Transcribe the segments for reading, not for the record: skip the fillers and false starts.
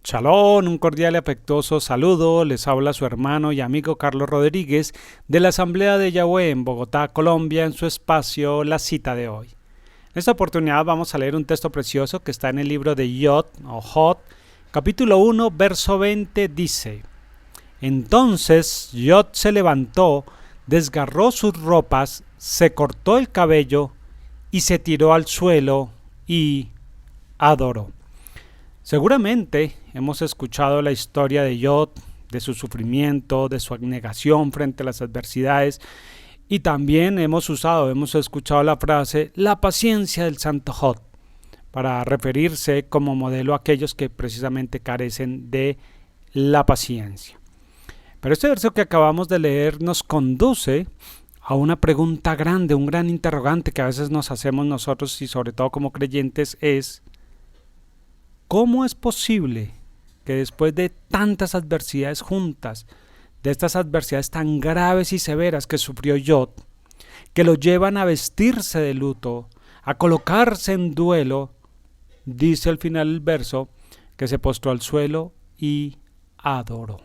Shalom, un cordial y afectuoso saludo. Les habla su hermano y amigo Carlos Rodríguez de la Asamblea de Yahweh en Bogotá, Colombia, en su espacio La Cita de hoy. En esta oportunidad vamos a leer un texto precioso que está en el libro de Yod o Jod, capítulo 1, verso 20, dice: Entonces Yod se levantó, desgarró sus ropas, se cortó el cabello y se tiró al suelo y adoró. Seguramente hemos escuchado la historia de Yod, de su sufrimiento, de su abnegación frente a las adversidades, y también hemos escuchado la frase la paciencia del santo Jod, para referirse como modelo a aquellos que precisamente carecen de la paciencia. Pero este verso que acabamos de leer nos conduce a una pregunta grande, un gran interrogante que a veces nos hacemos nosotros y sobre todo como creyentes es: ¿cómo es posible que después de tantas adversidades juntas, de estas adversidades tan graves y severas que sufrió Yod, que lo llevan a vestirse de luto, a colocarse en duelo, dice al final del verso que se postró al suelo y adoró?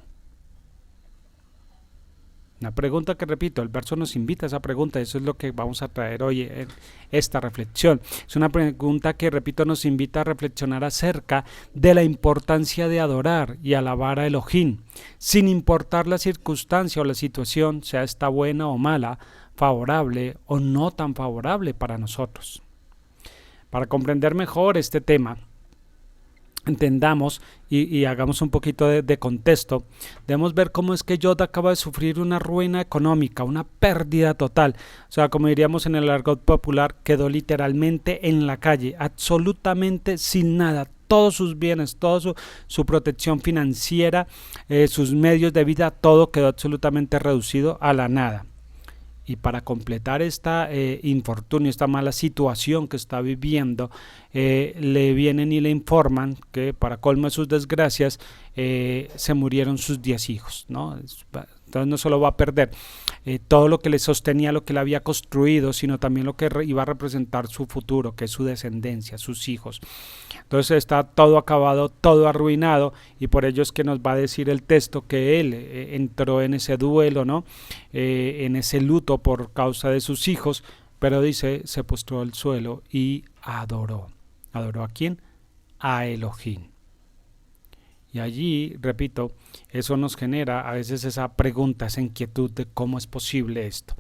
Una pregunta que, repito, el verso nos invita a esa pregunta. Eso es lo que vamos a traer hoy en esta reflexión. Es una pregunta que, repito, nos invita a reflexionar acerca de la importancia de adorar y alabar a Elohim, sin importar la circunstancia o la situación, sea esta buena o mala, favorable o no tan favorable para nosotros. Para comprender mejor este tema, entendamos y hagamos un poquito de contexto, debemos ver cómo es que Yod acaba de sufrir una ruina económica, una pérdida total. O sea, como diríamos en el argot popular, quedó literalmente en la calle, absolutamente sin nada. Todos sus bienes, toda su protección financiera, sus medios de vida, todo quedó absolutamente reducido a la nada. Y para completar esta infortunio, esta mala situación que está viviendo, le vienen y le informan que, para colmo de sus desgracias, se murieron sus 10 hijos, ¿no? Entonces no solo va a perder todo lo que le sostenía, lo que le había construido, sino también lo que iba a representar su futuro, que es su descendencia, sus hijos. Entonces está todo acabado, todo arruinado, y por ello es que nos va a decir el texto que él entró en ese duelo, ¿no? En ese luto por causa de sus hijos, pero dice, se postró al suelo y adoró. ¿Adoró a quién? A Elohim. Y allí, repito, eso nos genera a veces esa pregunta, esa inquietud de cómo es posible esto.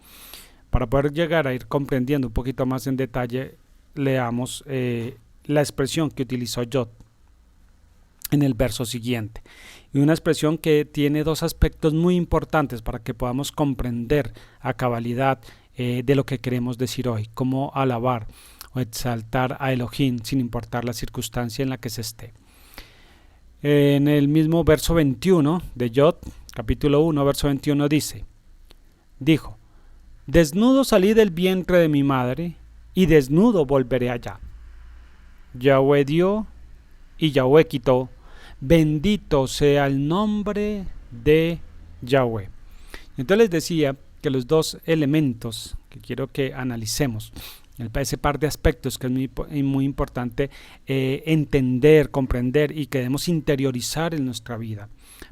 Para poder llegar a ir comprendiendo un poquito más en detalle, leamos la expresión que utilizó Yod en el verso siguiente. Y una expresión que tiene dos aspectos muy importantes para que podamos comprender a cabalidad de lo que queremos decir hoy, cómo alabar o exaltar a Elohim sin importar la circunstancia en la que se esté. En el mismo verso 21 de Yod, capítulo 1, verso 21 dijo: Desnudo salí del vientre de mi madre, y desnudo volveré allá. Yahweh dio y Yahweh quitó, bendito sea el nombre de Yahweh. Entonces les decía que los dos elementos que quiero que analicemos, ese par de aspectos que es muy importante entender, comprender y que debemos interiorizar en nuestra vida,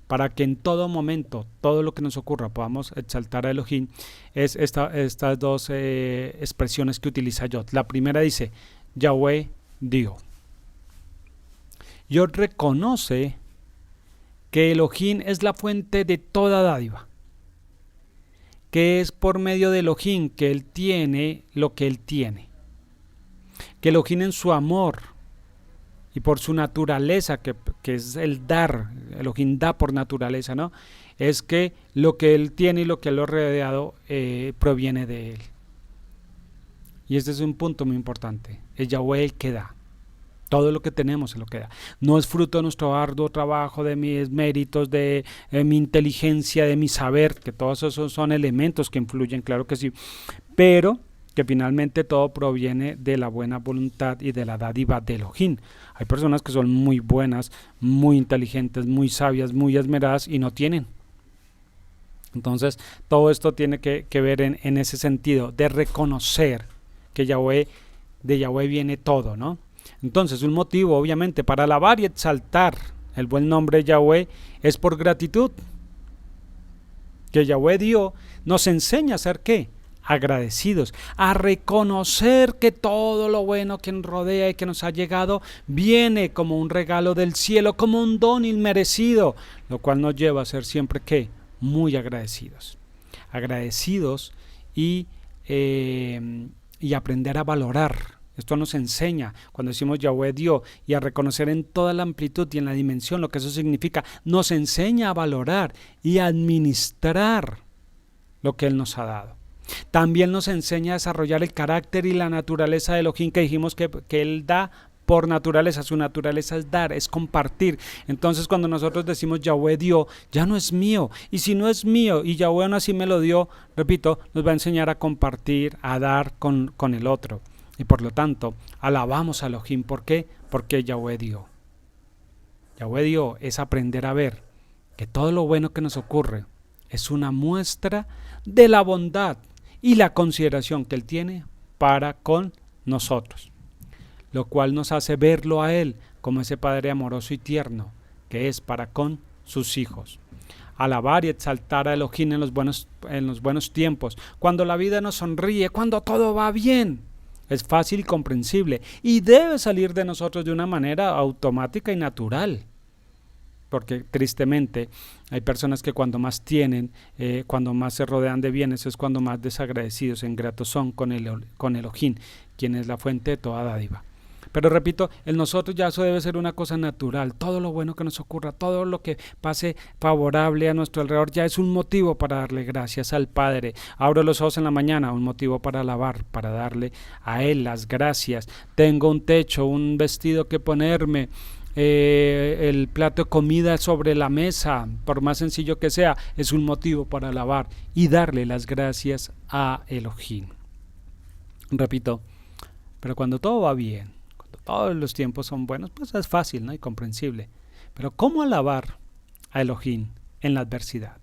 para que en todo momento, todo lo que nos ocurra, podamos exaltar a Elohim, es estas dos expresiones que utiliza Yod. La primera dice, Yahweh dio. Yod reconoce que Elohim es la fuente de toda dádiva, que es por medio de Elohim que él tiene lo que él tiene, que Elohim en su amor y por su naturaleza, que es el dar, Elohim da por naturaleza, ¿no? Es que lo que él tiene y lo que él ha rodeado proviene de él. Y este es un punto muy importante, es Yahweh el que da. Todo lo que tenemos es lo que da. No es fruto de nuestro arduo trabajo, de mis méritos, de mi inteligencia, de mi saber, que todos esos son elementos que influyen, claro que sí, pero que finalmente todo proviene de la buena voluntad y de la dádiva de Elohim. Hay personas que son muy buenas, muy inteligentes, muy sabias, muy esmeradas y no tienen. Entonces, todo esto tiene que ver en ese sentido, de reconocer que de Yahweh viene todo, ¿no? Entonces, un motivo obviamente para alabar y exaltar el buen nombre Yahweh, es por gratitud. Que Yahweh dio nos enseña a ser ¿qué? Agradecidos, a reconocer que todo lo bueno que nos rodea y que nos ha llegado viene como un regalo del cielo, como un don inmerecido, lo cual nos lleva a ser siempre ¿qué? Muy agradecidos. Agradecidos y aprender a valorar. Esto nos enseña cuando decimos Yahweh dio y a reconocer en toda la amplitud y en la dimensión lo que eso significa. Nos enseña a valorar y a administrar lo que Él nos ha dado. También nos enseña a desarrollar el carácter y la naturaleza de Elohim que dijimos que Él da por naturaleza. Su naturaleza es dar, es compartir. Entonces cuando nosotros decimos Yahweh dio, ya no es mío. Y si no es mío y Yahweh aún así me lo dio, repito, nos va a enseñar a compartir, a dar con el otro. Y por lo tanto, alabamos a Elohim. ¿Por qué? Porque Yahweh dio. Yahweh dio es aprender a ver que todo lo bueno que nos ocurre es una muestra de la bondad y la consideración que Él tiene para con nosotros, lo cual nos hace verlo a Él como ese Padre amoroso y tierno que es para con sus hijos. Alabar y exaltar a Elohim en los buenos tiempos, cuando la vida nos sonríe, cuando todo va bien. Es fácil y comprensible y debe salir de nosotros de una manera automática y natural. Porque tristemente hay personas que cuando más tienen, cuando más se rodean de bienes, es cuando más desagradecidos e ingratos son con Elohim, quien es la fuente de toda dádiva. Pero repito, en nosotros ya eso debe ser una cosa natural. Todo lo bueno que nos ocurra, todo lo que pase favorable a nuestro alrededor ya es un motivo para darle gracias al Padre. Abro los ojos en la mañana, un motivo para alabar, para darle a Él las gracias. Tengo un techo, un vestido que ponerme, el plato de comida sobre la mesa, por más sencillo que sea, es un motivo para alabar y darle las gracias a Elohim. Repito, pero cuando todo va bien, cuando todos los tiempos son buenos, pues es fácil, ¿no? Y comprensible. Pero ¿cómo alabar a Elohim en la adversidad?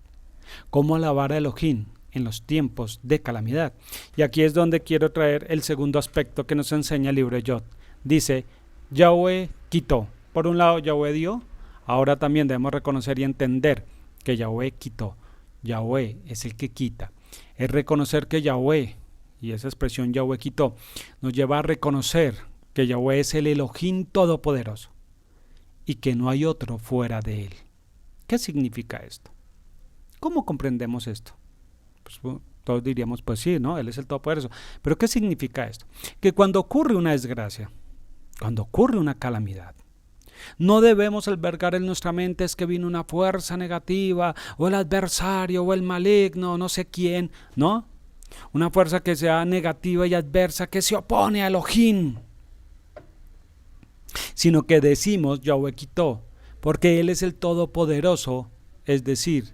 ¿Cómo alabar a Elohim en los tiempos de calamidad? Y aquí es donde quiero traer el segundo aspecto que nos enseña el libro de Job. Dice, Yahweh quitó. Por un lado, Yahweh dio, ahora también debemos reconocer y entender que Yahweh quitó. Yahweh es el que quita. Es reconocer que Yahweh, y esa expresión Yahweh quitó, nos lleva a reconocer que Yahweh es el Elohim todopoderoso y que no hay otro fuera de Él. ¿Qué significa esto? ¿Cómo comprendemos esto? Pues, todos diríamos, pues sí, ¿no? Él es el todopoderoso. Pero ¿qué significa esto? Que cuando ocurre una desgracia, cuando ocurre una calamidad, no debemos albergar en nuestra mente es que vino una fuerza negativa, o el adversario, o el maligno, no sé quién, ¿no? Una fuerza que sea negativa y adversa, que se opone a Elohim. Sino que decimos, Yahweh quitó, porque Él es el Todopoderoso, es decir,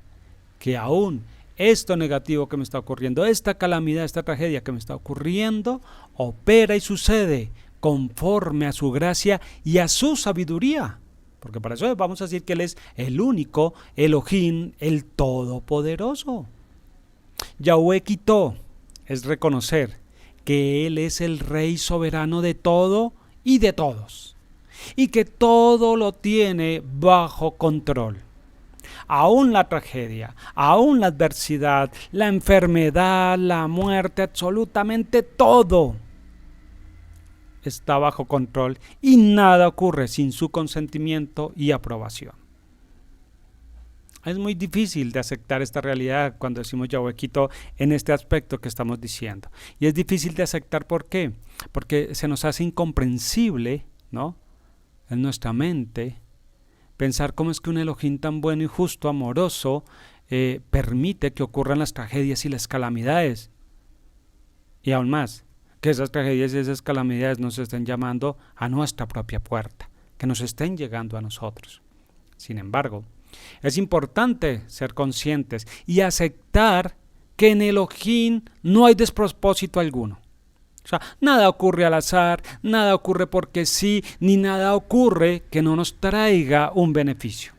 que aún esto negativo que me está ocurriendo, esta calamidad, esta tragedia que me está ocurriendo, opera y sucede conforme a su gracia y a su sabiduría. Porque para eso vamos a decir que Él es el único Elohim, el Todopoderoso. Yahweh quitó es reconocer que Él es el Rey soberano de todo y de todos, y que todo lo tiene bajo control. Aún la tragedia, aún la adversidad, la enfermedad, la muerte, absolutamente todo está bajo control y nada ocurre sin su consentimiento y aprobación. Es muy difícil de aceptar esta realidad cuando decimos Yahweh quitó en este aspecto que estamos diciendo. Y es difícil de aceptar, ¿por qué? Porque se nos hace incomprensible, ¿no? En nuestra mente pensar cómo es que un Elohim tan bueno y justo, amoroso, permite que ocurran las tragedias y las calamidades. Y aún más, que esas tragedias y esas calamidades nos estén llamando a nuestra propia puerta, que nos estén llegando a nosotros. Sin embargo, es importante ser conscientes y aceptar que en Elohim no hay despropósito alguno. O sea, nada ocurre al azar, nada ocurre porque sí, ni nada ocurre que no nos traiga un beneficio.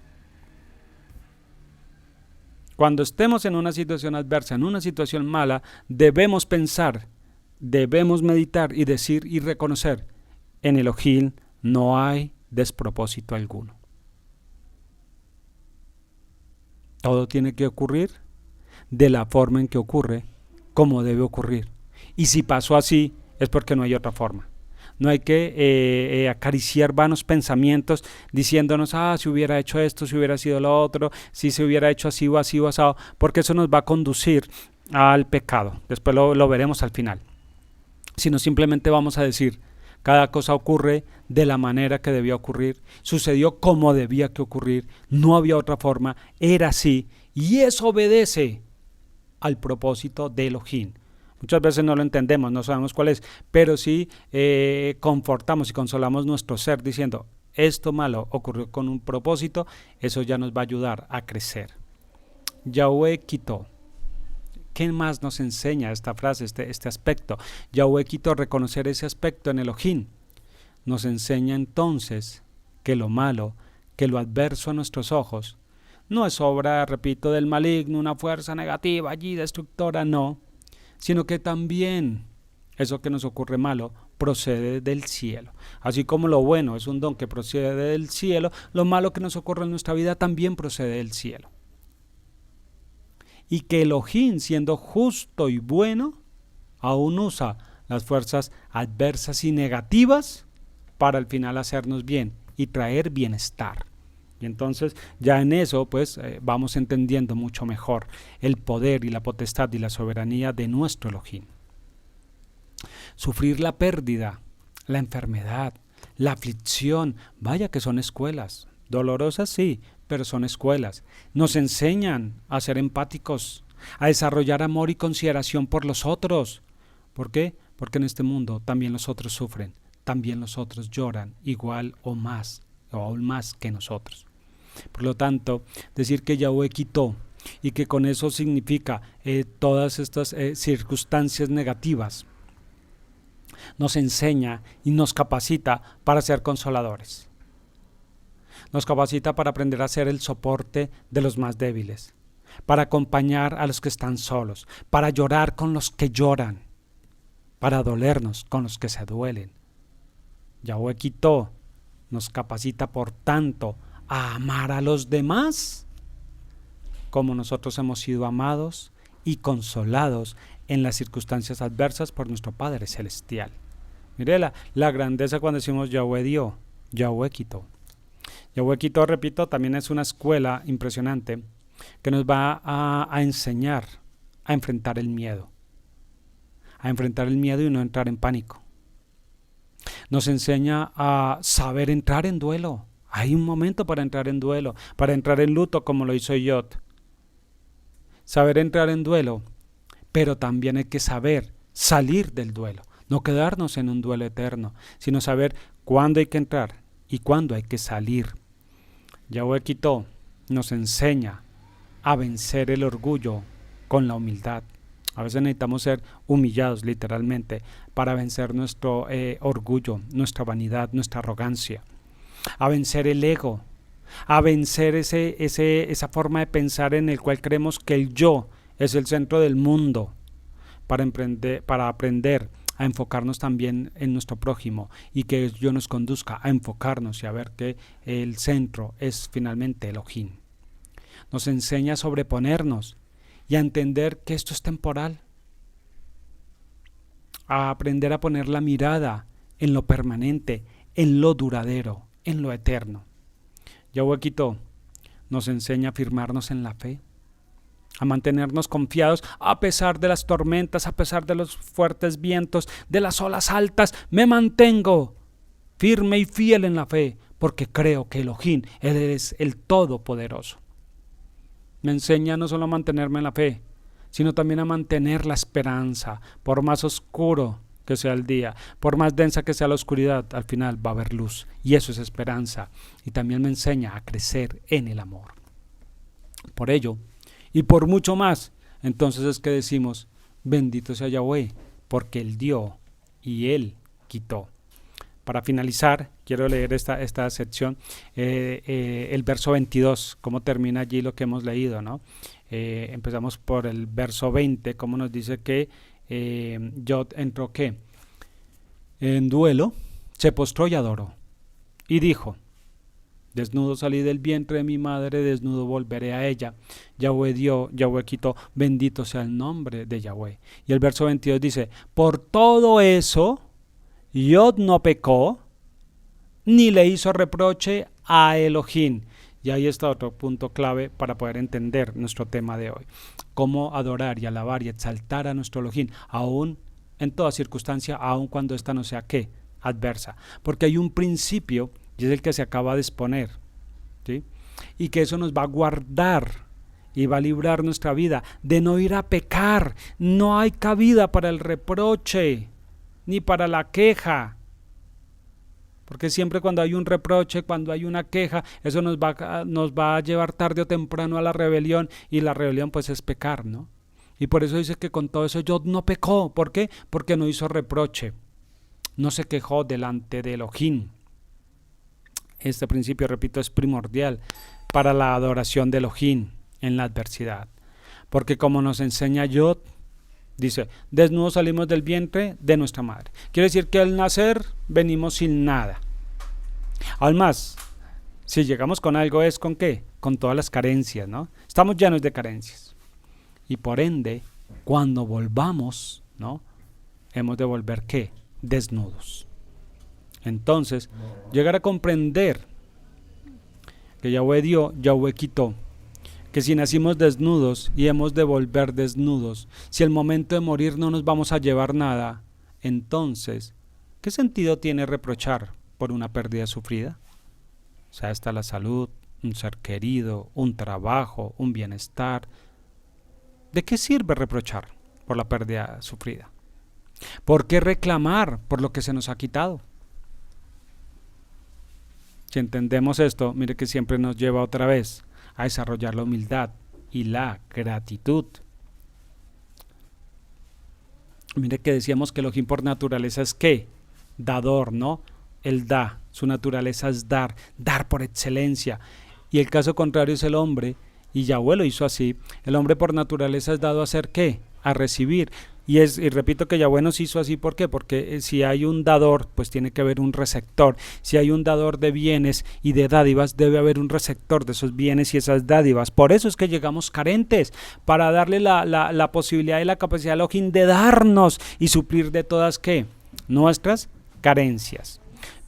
Cuando estemos en una situación adversa, en una situación mala, debemos pensar, debemos meditar y decir y reconocer, en Elohim no hay despropósito alguno. Todo tiene que ocurrir de la forma en que ocurre, como debe ocurrir. Y si pasó así, es porque no hay otra forma. No hay que acariciar vanos pensamientos diciéndonos, si hubiera hecho esto, si hubiera sido lo otro, si se hubiera hecho así o así o asado, porque eso nos va a conducir al pecado. Después lo veremos al final. Sino simplemente vamos a decir, cada cosa ocurre de la manera que debía ocurrir, sucedió como debía que ocurrir, no había otra forma, era así, y eso obedece al propósito de Elohim. Muchas veces no lo entendemos, no sabemos cuál es, pero sí confortamos y consolamos nuestro ser diciendo, esto malo ocurrió con un propósito, eso ya nos va a ayudar a crecer. Yahweh quitó. ¿Qué más nos enseña esta frase, este aspecto? Yahweh quitó, reconocer ese aspecto en Elohim. Nos enseña entonces que lo malo, que lo adverso a nuestros ojos, no es obra, repito, del maligno, una fuerza negativa allí destructora, no, sino que también eso que nos ocurre malo procede del cielo. Así como lo bueno es un don que procede del cielo, lo malo que nos ocurre en nuestra vida también procede del cielo. Y que Elohim, siendo justo y bueno, aún usa las fuerzas adversas y negativas para al final hacernos bien y traer bienestar. Y entonces ya en eso pues vamos entendiendo mucho mejor el poder y la potestad y la soberanía de nuestro Elohim. Sufrir la pérdida, la enfermedad, la aflicción, vaya que son escuelas, dolorosas sí, pero son escuelas. Nos enseñan a ser empáticos, a desarrollar amor y consideración por los otros. ¿Por qué? Porque en este mundo también los otros sufren, también los otros lloran, igual o más, o aún más que nosotros. Por lo tanto, decir que Yahweh quitó y que con eso significa todas estas circunstancias negativas, nos enseña y nos capacita para ser consoladores. Nos capacita para aprender a ser el soporte de los más débiles, para acompañar a los que están solos, para llorar con los que lloran, para dolernos con los que se duelen. Yahweh quitó, nos capacita por tanto a amar a los demás como nosotros hemos sido amados y consolados en las circunstancias adversas por nuestro Padre Celestial. Mire la grandeza cuando decimos Yahweh dio, Yahweh quitó. Yahweh quitó, repito, también es una escuela impresionante que nos va a enseñar a enfrentar el miedo. A enfrentar el miedo y no entrar en pánico. Nos enseña a saber entrar en duelo. Hay un momento para entrar en duelo, para entrar en luto como lo hizo Job. Saber entrar en duelo, pero también hay que saber salir del duelo. No quedarnos en un duelo eterno, sino saber cuándo hay que entrar y cuándo hay que salir. Yahweh quitó, nos enseña a vencer el orgullo con la humildad. A veces necesitamos ser humillados literalmente para vencer nuestro orgullo, nuestra vanidad, nuestra arrogancia. A vencer el ego, a vencer esa forma de pensar en el cual creemos que el yo es el centro del mundo, para aprender a enfocarnos también en nuestro prójimo y que Dios nos conduzca a enfocarnos y a ver que el centro es finalmente Elohim. Nos enseña a sobreponernos y a entender que esto es temporal, a aprender a poner la mirada en lo permanente, en lo duradero, en lo eterno. Yahweh quitó, nos enseña a firmarnos en la fe, a mantenernos confiados a pesar de las tormentas, a pesar de los fuertes vientos, de las olas altas. Me mantengo firme y fiel en la fe, porque creo que Elohim, Él es el Todopoderoso. Me enseña no solo a mantenerme en la fe, sino también a mantener la esperanza, por más oscuro que sea el día, por más densa que sea la oscuridad, al final va a haber luz, y eso es esperanza. Y también me enseña a crecer en el amor. Por ello, y por mucho más, entonces es que decimos, bendito sea Yahweh, porque Él dio y Él quitó. Para finalizar, quiero leer esta sección, el verso 22, cómo termina allí lo que hemos leído, ¿no? Empezamos por el verso 20, cómo nos dice que Job entró ¿qué? En duelo, se postró y adoró, y dijo, Desnudo salí del vientre de mi madre, desnudo volveré a ella. Yahweh dio, Yahweh quitó, bendito sea el nombre de Yahweh. Y el verso 22 dice, por todo eso, Yod no pecó, ni le hizo reproche a Elohim. Y ahí está otro punto clave para poder entender nuestro tema de hoy. Cómo adorar y alabar y exaltar a nuestro Elohim, aún en toda circunstancia, aun cuando esta no sea ¿qué? Adversa. Porque hay un principio, y es el que se acaba de exponer, ¿sí? Y que eso nos va a guardar y va a librar nuestra vida de no ir a pecar. No hay cabida para el reproche, ni para la queja. Porque siempre cuando hay un reproche, cuando hay una queja, eso nos va a llevar tarde o temprano a la rebelión, y la rebelión pues es pecar, ¿no? Y por eso dice que con todo eso Yod no pecó. ¿Por qué? Porque no hizo reproche, no se quejó delante de Elohim. Este principio, repito, es primordial para la adoración de Elohim en la adversidad. Porque como nos enseña Yod, dice, desnudos salimos del vientre de nuestra madre. Quiere decir que al nacer venimos sin nada. Además, si llegamos con algo es ¿con qué? Con todas las carencias, ¿no? Estamos llenos de carencias. Y por ende, cuando volvamos, ¿no? Hemos de volver ¿qué? Desnudos. Entonces, llegar a comprender que Yahweh dio, Yahweh quitó. Que si nacimos desnudos y hemos de volver desnudos, si el momento de morir no nos vamos a llevar nada, entonces, ¿qué sentido tiene reprochar por una pérdida sufrida? O sea, está la salud, un ser querido, un trabajo, un bienestar. ¿De qué sirve reprochar por la pérdida sufrida? ¿Por qué reclamar por lo que se nos ha quitado? Si entendemos esto, mire que siempre nos lleva otra vez a desarrollar la humildad y la gratitud. Mire que decíamos que Elohim por naturaleza es ¿qué? Dador, ¿no? Él da, su naturaleza es dar por excelencia. Y el caso contrario es el hombre, y Yahweh lo hizo así. El hombre por naturaleza es dado a hacer ¿qué? A recibir. Y repito que Yahweh nos hizo así, ¿por qué? Porque si hay un dador, pues tiene que haber un receptor. Si hay un dador de bienes y de dádivas, debe haber un receptor de esos bienes y esas dádivas. Por eso es que llegamos carentes, para darle la posibilidad y la capacidad a Elohim de darnos y suplir de todas ¿qué? Nuestras carencias.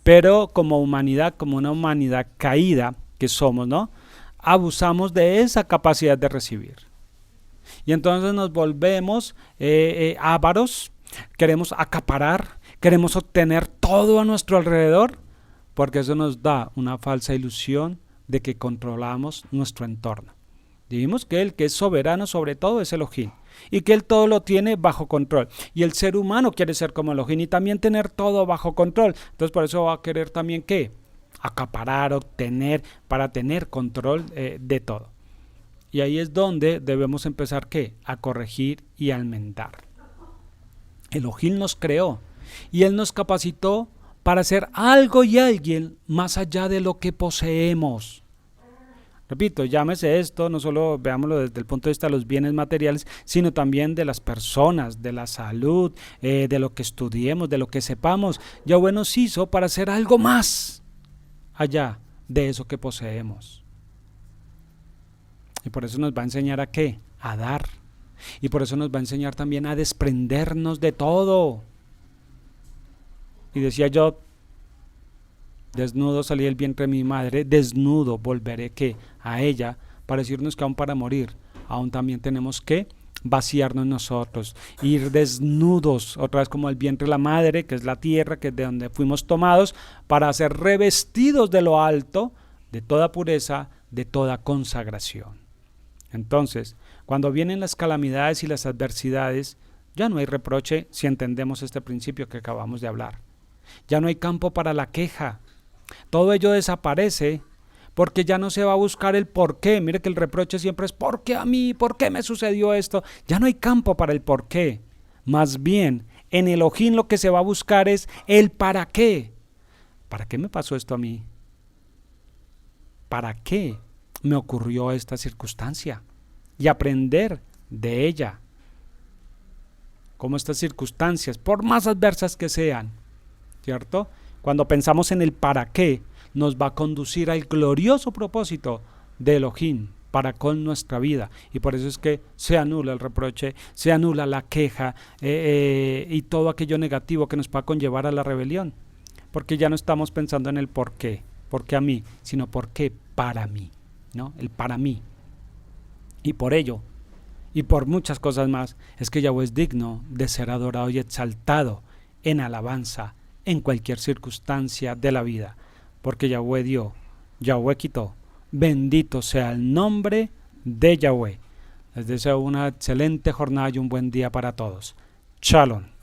Pero como humanidad, como una humanidad caída que somos, ¿no? Abusamos de esa capacidad de recibir. Y entonces nos volvemos ávaros, queremos acaparar, queremos obtener todo a nuestro alrededor, porque eso nos da una falsa ilusión de que controlamos nuestro entorno. Dijimos que el que es soberano sobre todo es Elohim, y que él todo lo tiene bajo control. Y el ser humano quiere ser como Elohim y también tener todo bajo control. Entonces por eso va a querer también ¿qué? Acaparar, obtener, para tener control de todo. Y ahí es donde debemos empezar ¿qué? A corregir y a enmendar. Elohim nos creó y Él nos capacitó para hacer algo y alguien más allá de lo que poseemos. Repito, llámese esto, no solo veámoslo desde el punto de vista de los bienes materiales, sino también de las personas, de la salud, de lo que estudiemos, de lo que sepamos. Yahweh nos hizo para hacer algo más allá de eso que poseemos. Y por eso nos va a enseñar a ¿qué? A dar. Y por eso nos va a enseñar también a desprendernos de todo. Y decía yo, desnudo salí del vientre de mi madre, desnudo volveré ¿qué? A ella, para decirnos que aún para morir, aún también tenemos que vaciarnos nosotros, ir desnudos, otra vez como el vientre de la madre, que es la tierra, que es de donde fuimos tomados, para ser revestidos de lo alto, de toda pureza, de toda consagración. Entonces, cuando vienen las calamidades y las adversidades, ya no hay reproche si entendemos este principio que acabamos de hablar. Ya no hay campo para la queja. Todo ello desaparece porque ya no se va a buscar el por qué. Mire que el reproche siempre es ¿por qué a mí? ¿Por qué me sucedió esto? Ya no hay campo para el por qué. Más bien, en Elohim lo que se va a buscar es el para qué. ¿Para qué me pasó esto a mí? ¿Para qué me ocurrió esta circunstancia? Y aprender de ella. Como estas circunstancias, por más adversas que sean, ¿cierto? Cuando pensamos en el para qué, nos va a conducir al glorioso propósito de Elohim para con nuestra vida. Y por eso es que se anula el reproche, se anula la queja y todo aquello negativo que nos pueda conllevar a la rebelión. Porque ya no estamos pensando en el por qué a mí, sino por qué para mí, ¿no? El para mí. Y por ello, y por muchas cosas más, es que Yahweh es digno de ser adorado y exaltado en alabanza en cualquier circunstancia de la vida. Porque Yahweh dio, Yahweh quitó. Bendito sea el nombre de Yahweh. Les deseo una excelente jornada y un buen día para todos. Shalom.